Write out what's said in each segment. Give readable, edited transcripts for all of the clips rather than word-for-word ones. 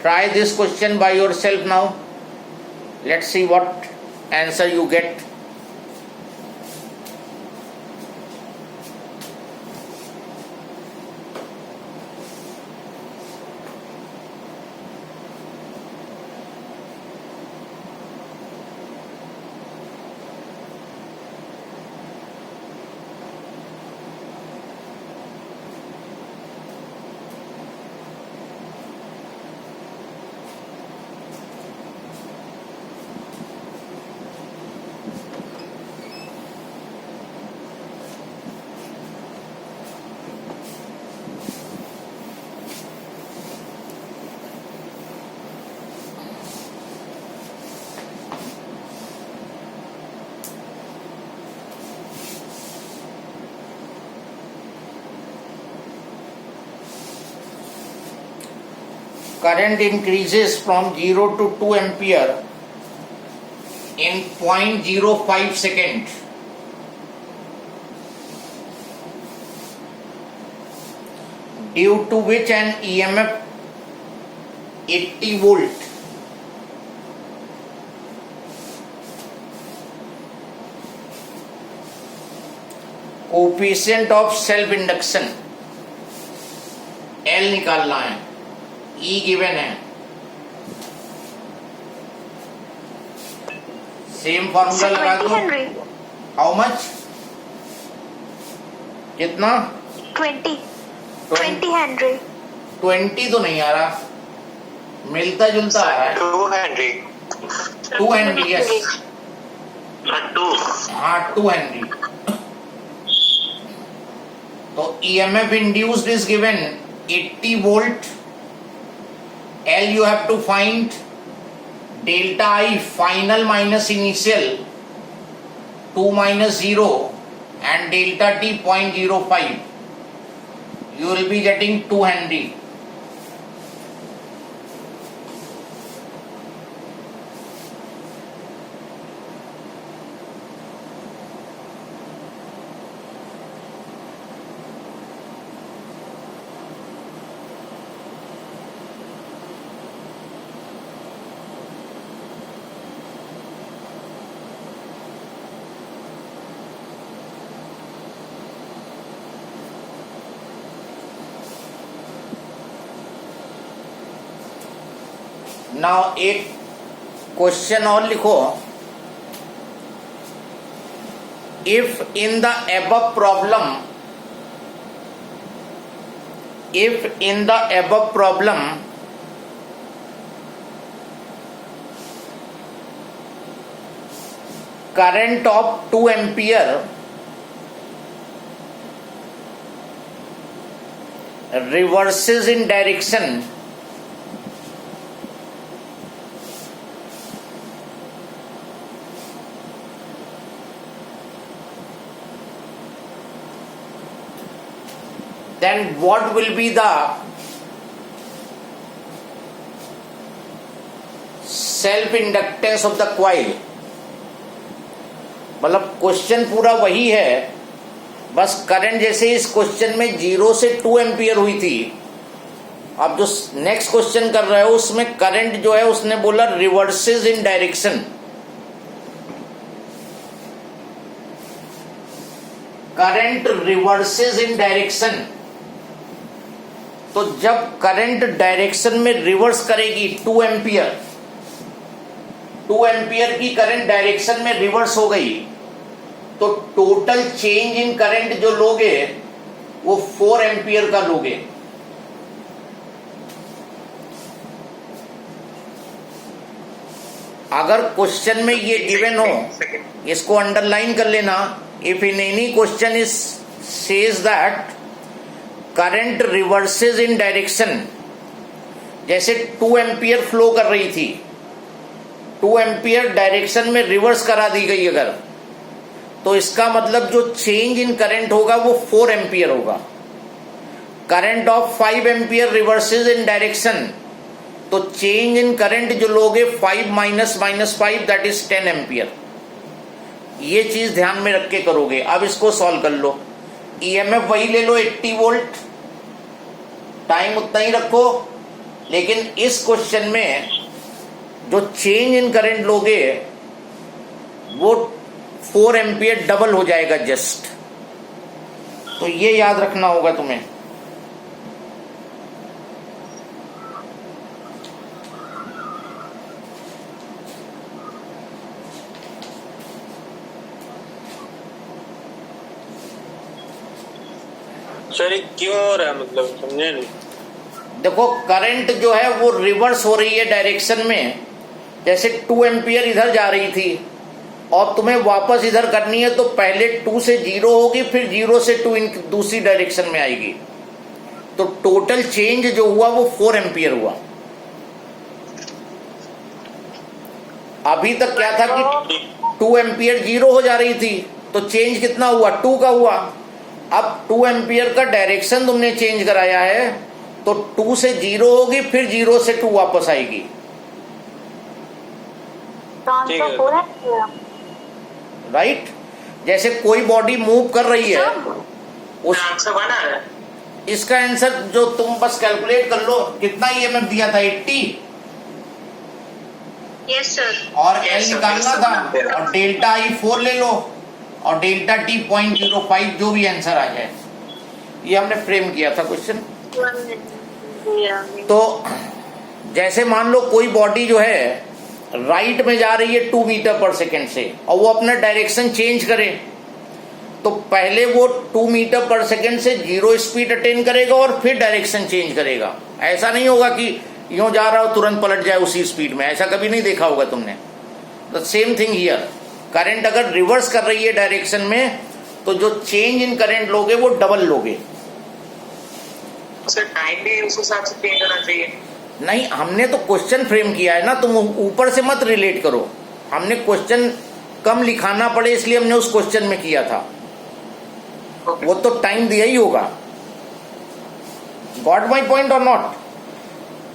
Try this question by yourself now. Let's see what answer you get. Current increases from 0 to 2 ampere in 0.05 second. Due to which an EMF 80 volt coefficient of self induction L निकालना है, E given है, same formula लगा दो। How much, कितना? 20 Henry. 20 तो नहीं आ रहा, मिलता जुलता आ रहा है। 2 हेनरी। 2 Henry, yes. 2 हेनरी। तो EMF induced is given 80 volt. L you have to find delta I final minus initial 2 minus 0 and delta T 0.05. You will be getting 2 Henry. Now एक क्वेश्चन और लिखो। If in the above problem current of 2 ampere reverses in direction then what will be the self inductance of the coil? मतलब question पूरा वही है, बस current जैसे इस क्वेश्चन में 0 से 2 एम्पियर हुई थी, अब जो नेक्स्ट क्वेश्चन कर रहे हो उसमें करंट जो है उसने बोला रिवर्सेस इन डायरेक्शन। करंट रिवर्सेस इन डायरेक्शन, तो जब करंट डायरेक्शन में रिवर्स करेगी 2 एम्पियर, 2 एम्पियर की करंट डायरेक्शन में रिवर्स हो गई, तो टोटल चेंज इन करंट जो लोगे वो 4 एम्पियर का लोगे। अगर क्वेश्चन में ये गिवन हो, इसको अंडरलाइन कर लेना। If in any question is says that current reverses in direction, जैसे 2 एम्पियर फ्लो कर रही थी, 2 एम्पियर डायरेक्शन में रिवर्स करा दी गई अगर, तो इसका मतलब जो चेंज इन करंट होगा वो 4 एम्पियर होगा। Current of 5 ampere reverses in direction, तो चेंज इन करंट जो लोगे 5 minus minus 5 that is 10 ampere. ये चीज ध्यान में रख के करोगे। अब इसको सॉल्व कर लो। ईएमएफ वही ले लो 80 वोल्ट, टाइम उतना ही रखो, लेकिन इस क्वेश्चन में जो चेंज इन करंट लोगे वो 4 एम्पियर डबल हो जाएगा जस्ट। तो ये याद रखना होगा तुम्हें। सर क्यों हो रहा है, मतलब समझे नहीं। देखो करंट जो है वो रिवर्स हो रही है डायरेक्शन में। जैसे 2 एम्पियर इधर जा रही थी और तुम्हें वापस इधर करनी है, तो पहले 2 से 0 होगी, फिर 0 से 2 दूसरी डायरेक्शन में आएगी। तो टोटल चेंज जो हुआ वो 4 एम्पियर हुआ। अभी तक क्या था कि 2 एम्पियर 0 हो जा रही थी, तो चेंज कितना हुआ, 2 का हुआ। अब 2 एम्पियर का डायरेक्शन तुमने चेंज कराया है, तो 2 से 0 होगी, फिर 0 से 2 वापस आएगी। राइट। जैसे कोई बॉडी मूव कर रही है, उस इसका आंसर जो तुम बस कैलकुलेट कर लो, कितना ईएमएफ दिया था, 80। Yes sir. और एल निकालना था, और डेल्टा आई 4 ले लो, और डेल्टा टी 0.05, जो भी आंसर आ जाए। ये हमने फ्रेम किया था क्वेश्चन। तो जैसे मान लो कोई बॉडी जो है राइट में जा रही है 2 मीटर पर सेकेंड से, और वो अपना डायरेक्शन चेंज करे, तो पहले वो 2 मीटर पर सेकेंड से 0 स्पीड अटेन करेगा और फिर डायरेक्शन चेंज करेगा। ऐसा नहीं होगा कि यूं जा रहा हो तुरंत पलट जाए उसी स्पीड में, ऐसा कभी नहीं देखा होगा तुमने। The same thing here, current अगर रिवर्स कर रही है डायरेक्शन में, तो जो चेंज इन करंट लोगे वो डबल लोगे। सर टाइम भी उस हिसाब से चेंज होना चाहिए। नहीं, हमने तो क्वेश्चन फ्रेम किया है ना, तुम ऊपर से मत रिलेट करो। हमने क्वेश्चन कम लिखाना पड़े इसलिए हमने उस क्वेश्चन में किया था। वो तो टाइम दिया ही होगा। गॉट माई पॉइंट और नॉट?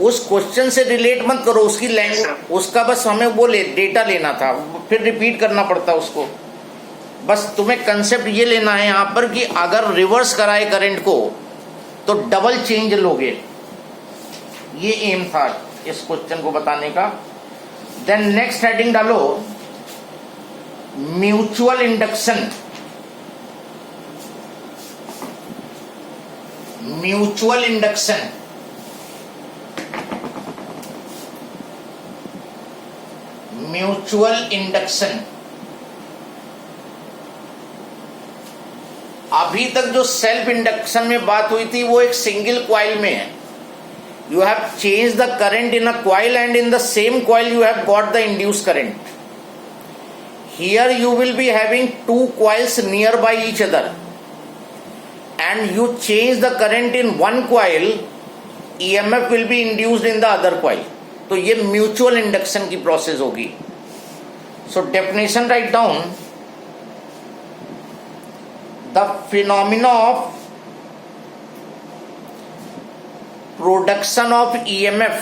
उस क्वेश्चन से रिलेट मत करो, उसकी लैंग्वेज, उसका बस हमें वो डेटा लेना था, फिर रिपीट करना पड़ता उसको। बस तुम्हें कंसेप्ट ये लेना है यहाँ पर कि अगर रिवर्स कराए करंट को तो डबल चेंज लोगे। ये एम था इस क्वेश्चन को बताने का। देन नेक्स्ट हेडिंग डालो, mutual induction. Mutual induction, mutual induction. अभी तक जो सेल्फ इंडक्शन में बात हुई थी वो एक सिंगल कॉइल में है। You have changed the current in a coil, and in the same coil you have got the induced current. Here you will be having 2 coils nearby each other, and you change the current in one coil, EMF will be induced in the other coil. तो ये mutual induction की process होगी। So definition write down, the phenomena of production of EMF,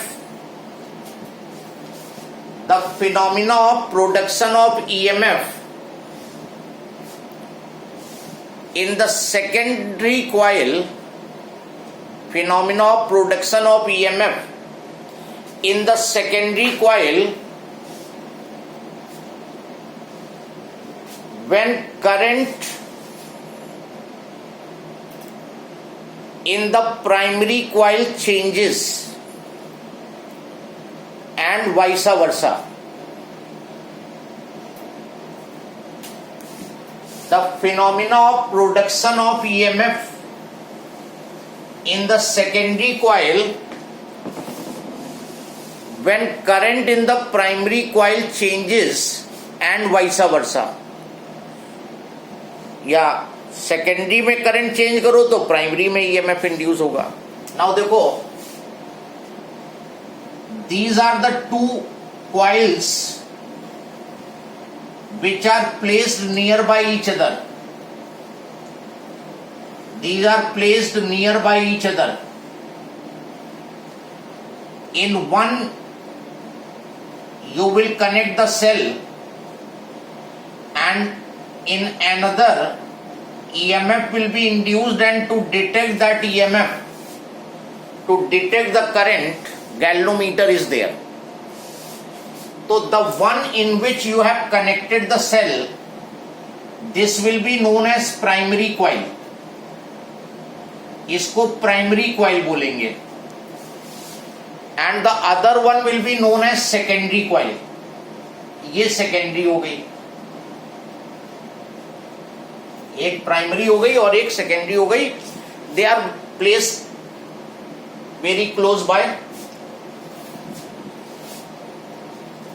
the phenomena of production of EMF in the secondary coil, phenomena of production of EMF in the secondary coil when current in the primary coil changes and vice versa. The phenomena of production of EMF in the secondary coil when current in the primary coil changes and vice versa. या secondary में current change करो तो primary में EMF induce होगा। Now देखो, these are the 2 coils which are placed nearby each other. These are placed nearby each other. In one you will connect the cell, and in another EMF will be induced, and to detect that EMF, to detect the current, galvanometer is there. So the one in which you have connected the cell, this will be known as primary coil. इसको primary coil बोलेंगे. And the other one will be known as secondary coil. ये secondary हो गई. एक primary हो गई और एक सेकेंडरी हो गई. They are placed very close by.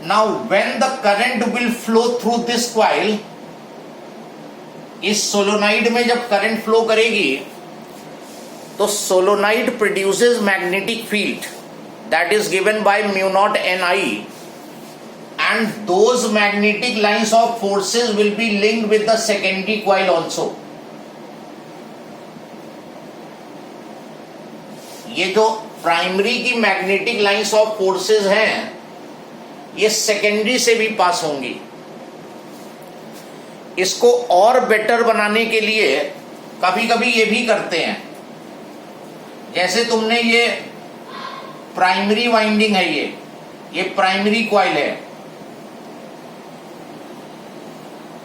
Now when the current will flow through this coil, इस सोलोनाइड में जब करंट फ्लो करेगी तो solenoid produces magnetic field that is given by mu naught n I. And those magnetic lines of forces will be linked with the secondary coil also. ये जो primary की magnetic lines of forces हैं, ये secondary से भी पास होंगी. इसको और बेटर बनाने के लिए कभी कभी ये भी करते हैं. जैसे तुमने ये प्राइमरी वाइंडिंग है, ये प्राइमरी कॉइल है.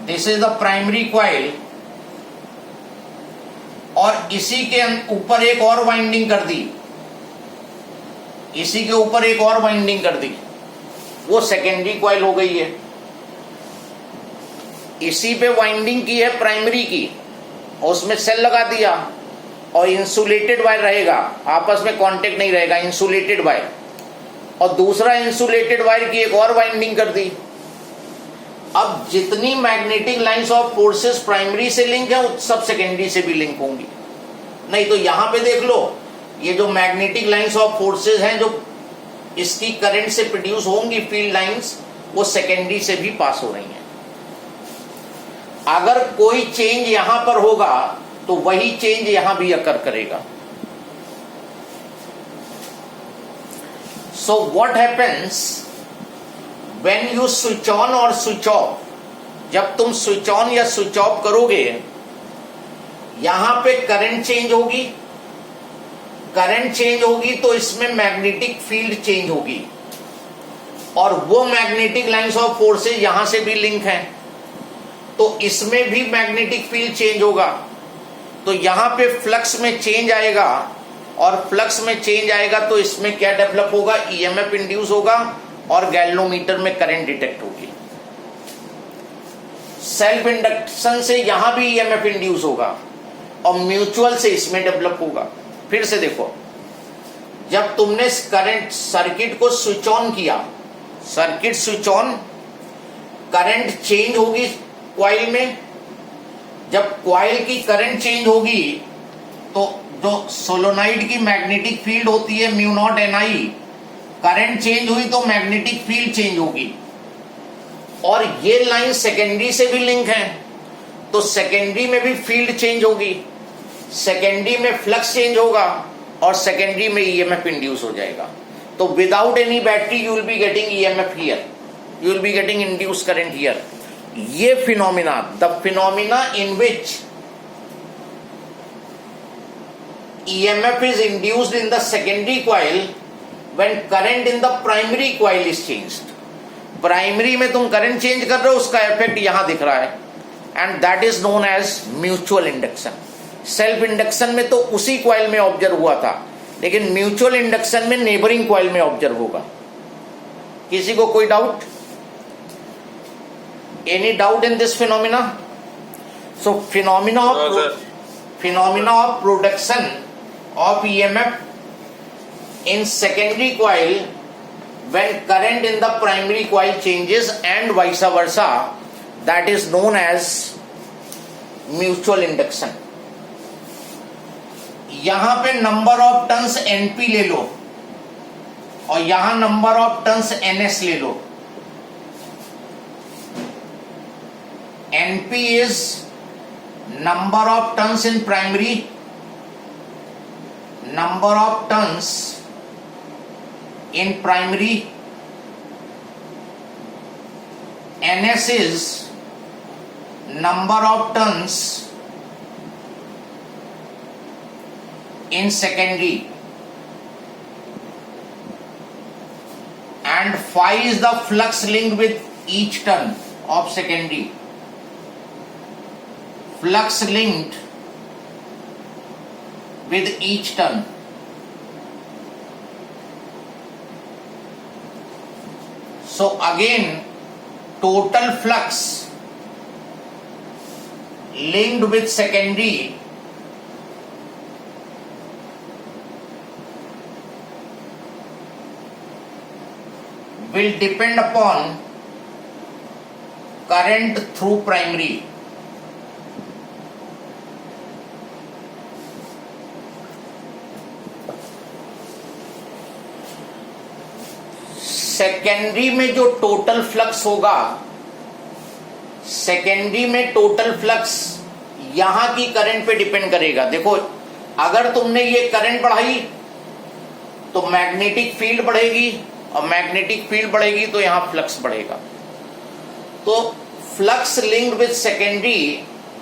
This is the primary coil और इसी के ऊपर एक और वाइंडिंग कर दी, इसी के ऊपर एक और वाइंडिंग कर दी, वो सेकेंडरी कॉइल हो गई है. इसी पे वाइंडिंग की है प्राइमरी की और उसमें सेल लगा दिया और इंसुलेटेड वायर रहेगा, आपस में कांटेक्ट नहीं रहेगा, इंसुलेटेड वायर. और दूसरा इंसुलेटेड वायर की एक और वाइंडिंग कर दी. अब जितनी magnetic lines of forces primary से लिंक है वो सब सेकेंडरी से भी लिंक होंगी. नहीं तो यहां पे देख लो, ये जो मैग्नेटिक लाइंस ऑफ फोर्सेस हैं जो इसकी करंट से प्रोड्यूस होंगी फील्ड लाइंस, वो सेकेंडरी से भी पास हो रही हैं. अगर कोई चेंज यहां पर होगा तो वही चेंज यहां भी अकर करेगा. So what happens when you switch on और switch off, जब तुम स्विच ऑन या स्विच ऑफ करोगे, यहां पे करंट चेंज होगी. करंट चेंज होगी तो इसमें मैग्नेटिक फील्ड चेंज होगी और वो मैग्नेटिक लाइंस ऑफ फोर्सेस यहां से भी लिंक हैं, तो इसमें भी मैग्नेटिक फील्ड चेंज होगा. तो यहां पे फ्लक्स में चेंज आएगा और फ्लक्स में चेंज आएगा तो इसमें क्या डेवलप होगा, ईएमएफ इंड्यूस होगा और गैल्वेनोमीटर में करंट डिटेक्ट होगी. सेल्फ इंडक्शन से यहां भी ईएमएफ इंड्यूस होगा और म्यूचुअल से इसमें डेवलप होगा. फिर से देखो, जब तुमने करंट सर्किट को स्विच ऑन किया, circuit switch on, current change होगी कॉइल में. जब कॉइल की करंट चेंज होगी तो जो सोलोनाइड की मैग्नेटिक फील्ड होती है म्यू नॉट एन आई, करंट चेंज हुई तो मैग्नेटिक फील्ड चेंज होगी. और ये लाइन सेकेंडरी से भी लिंक है तो सेकेंडरी में भी फील्ड चेंज होगी, सेकेंडरी में फ्लक्स चेंज होगा और सेकेंडरी में ईएमएफ इंड्यूस हो जाएगा. तो without any battery you will be getting EMF here, you will be getting induce current here. ये phenomena, the phenomena in which EMF is induced in the secondary coil when current in the primary coil is changed. Primary में तुम current change कर रहे हो, उसका effect यहां दिख रहा है, and that is known as mutual induction. Self induction में तो उसी कॉइल में ऑब्जर्व हुआ था, लेकिन म्यूचुअल इंडक्शन में नेबरिंग कॉइल में ऑब्जर्व होगा. किसी को कोई doubt? Any doubt in this phenomena? So phenomena of production of EMF in secondary coil when current in the primary coil changes and vice versa, that is known as mutual induction. यहां पे number of turns NP ले लो और यहां number of turns NS ले लो. NP is number of turns in primary, number of turns in primary, ns is number of turns in secondary. and phi is the flux linked with each turn of secondary. Flux linked with each turn. So again, total flux linked with secondary will depend upon current through primary. Secondary में जो total flux होगा, secondary में total flux यहां की current पे depend करेगा. देखो, अगर तुमने ये करंट बढ़ाई तो मैग्नेटिक फील्ड बढ़ेगी, और मैग्नेटिक फील्ड बढ़ेगी तो यहां फ्लक्स बढ़ेगा. तो flux linked with secondary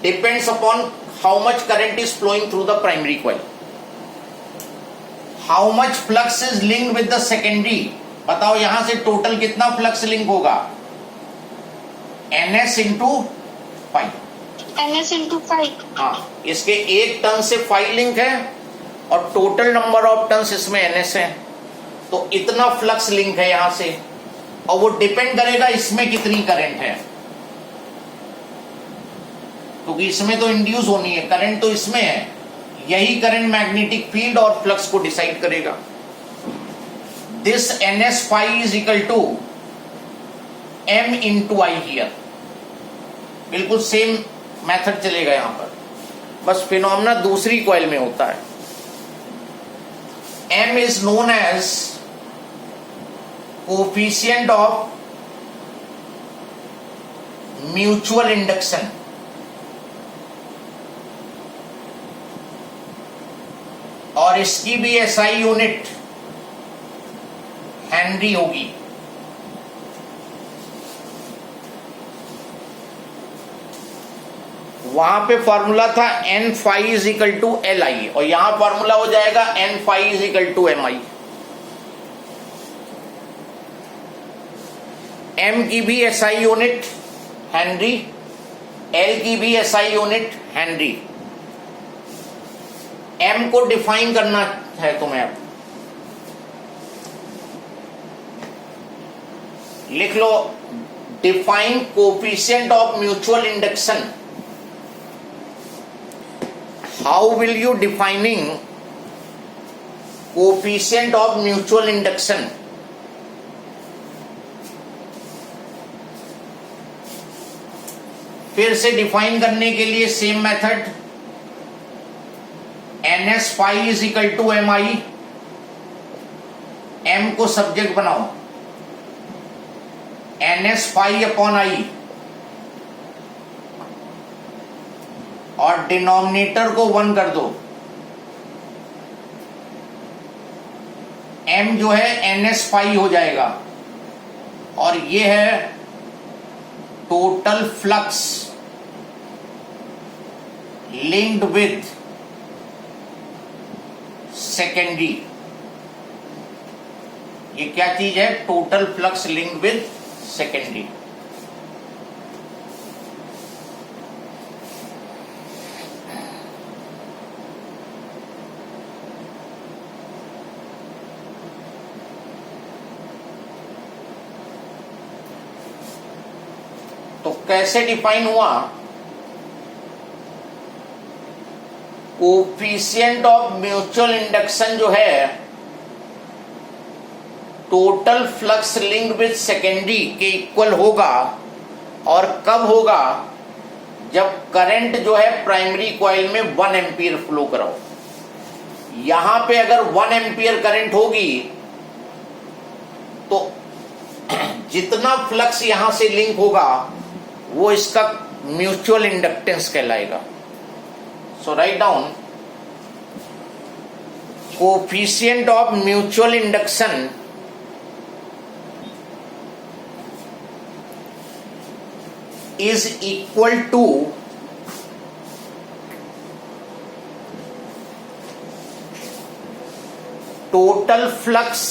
depends upon how much current is flowing through the primary coil. How much flux is linked with the secondary. बताओ यहां से टोटल कितना फ्लक्स लिंक होगा? ns into phi. ns into phi. हाँ, इसके एक turn से phi link है और टोटल नंबर ऑफ टर्न्स इसमें ns है, तो इतना फ्लक्स लिंक है यहां से, और वो डिपेंड करेगा इसमें कितनी करंट है, क्योंकि इसमें तो इंड्यूस होनी है करंट, तो इसमें है. यही करंट मैग्नेटिक फील्ड और फ्लक्स को डिसाइड करेगा. This ns phi is equal to m into I here. बिल्कुल सेम मेथड चलेगा यहां पर, बस फिनोमेना दूसरी कॉइल में होता है. m is known as coefficient of mutual induction. और इसकी भी SI यूनिट हेनरी होगी. वहां पे फॉर्मूला था n phi is equal to L I, और यहां फॉर्मूला हो जाएगा n phi is equal to M I. m की भी SI यूनिट हेनरी, l की भी SI यूनिट हेनरी. m को डिफाइन करना है तुम्हें. अब लिख लो, define coefficient of mutual induction. How will you defining coefficient of mutual induction? फिर से डिफाइन करने के लिए same method, ns phi is equal to M I. m को सब्जेक्ट बनाओ, ns फाई अपॉन आई, और डिनोमिनेटर को 1 कर दो. m जो है ns फाई हो जाएगा, और ये है total flux linked with secondary. ये क्या चीज है? Total flux linked with secondary. तो कैसे डिफाइन हुआ? कोफिशिएंट ऑफ म्यूचुअल इंडक्शन जो है total flux linked with secondary के इक्वल होगा. और कब होगा? जब करंट जो है प्राइमरी कॉइल में 1 एम्पियर फ्लो कराओ. यहां पे अगर 1 एम्पियर करंट होगी तो जितना फ्लक्स यहां से लिंक होगा वो इसका म्यूचुअल इंडक्टेंस कहलाएगा. So write down, coefficient of mutual induction is equal to total flux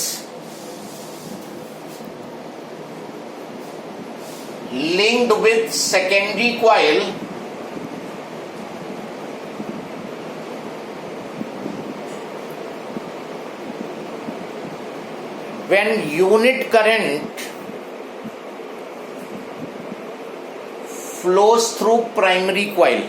linked with secondary coil when unit current flows through primary coil.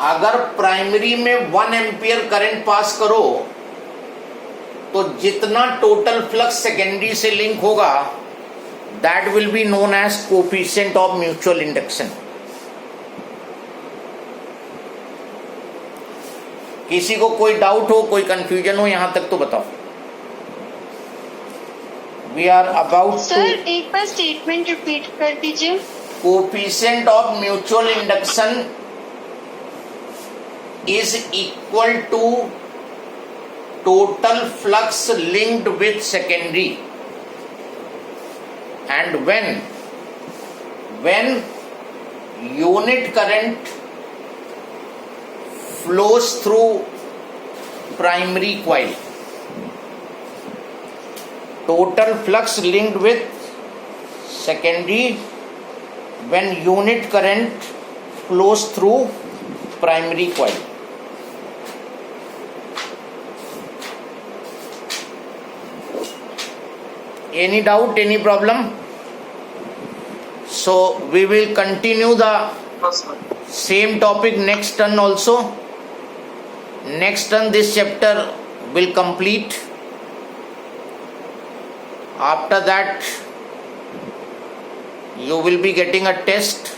अगर प्राइमरी में 1 एम्पियर करंट पास करो तो जितना टोटल फ्लक्स सेकेंडरी से link होगा that will be known as coefficient of mutual induction. किसी को कोई डाउट हो, कोई कंफ्यूजन हो यहां तक तो बताओ. वी आर अबाउट सर एक बार स्टेटमेंट रिपीट कर दीजिए. Coefficient of mutual induction is equal to total flux linked with secondary, and when unit current flows through primary coil, total flux linked with secondary when unit current flows through primary coil. Any doubt, any problem? So we will continue the same topic next turn also. Next turn this chapter will complete. After that you will be getting a test.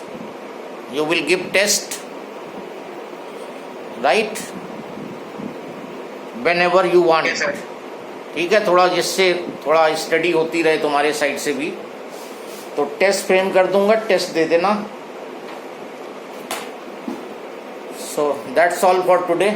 You will give test, right? Whenever you want. Yes, sir. ठीक है, थोड़ा जिससे थोड़ा study होती रहे तुम्हारे side से भी, तो टेस्ट फ्रेम कर दूंगा, टेस्ट दे देना. So that's all for today.